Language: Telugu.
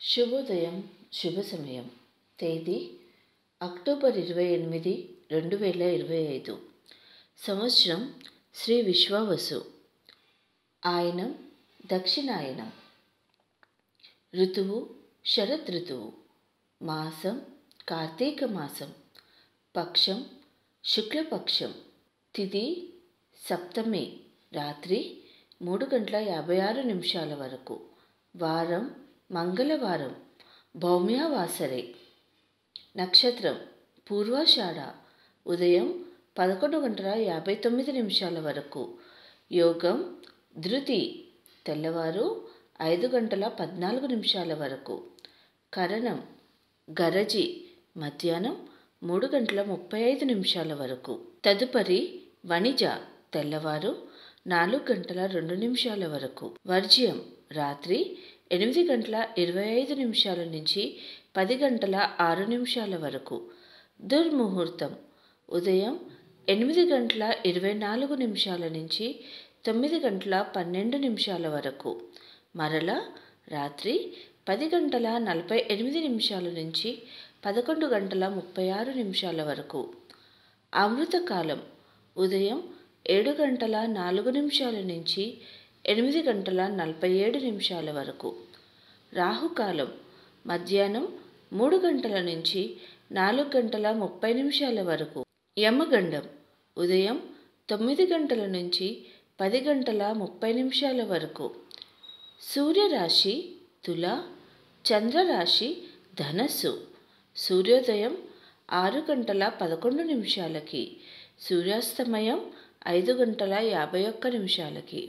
శుభోదయం, శుభ సమయం. తేదీ అక్టోబర్ 28, 2025. సంవత్సరం శ్రీ విశ్వావసు. ఆయనం దక్షిణాయనం. ఋతువు శరద్ ఋతువు. మాసం కార్తీక మాసం. పక్షం శుక్లపక్షం. తిథి సప్తమి రాత్రి 3:56 వరకు. వారం మంగళవారం. భౌమ్యావాసరే. నక్షత్రం పూర్వాషాఢ. ఉదయం 11:59 వరకు. యోగం ధృతి తెల్లవారు 5:14 వరకు. కరణం గరజి మధ్యాహ్నం 3:35 వరకు. తదుపరి వణిజ తెల్లవారు 4:02 వరకు. వర్జ్యం రాత్రి 8:25 నుంచి 10:06 వరకు. దుర్ముహూర్తం ఉదయం 8:24 నుంచి 9:12 వరకు. మరల రాత్రి 10:48 నుంచి 11:36 వరకు. అమృతకాలం ఉదయం 7:04 నుంచి 8:47 వరకు. రాహుకాలం మధ్యాహ్నం 3 గంటల నుంచి 4:30 వరకు. యమగండం ఉదయం 9 గంటల నుంచి 10:30 వరకు. సూర్యరాశి తుల, చంద్రరాశి ధనస్సు. సూర్యోదయం 6:11, సూర్యాస్తమయం 5:51.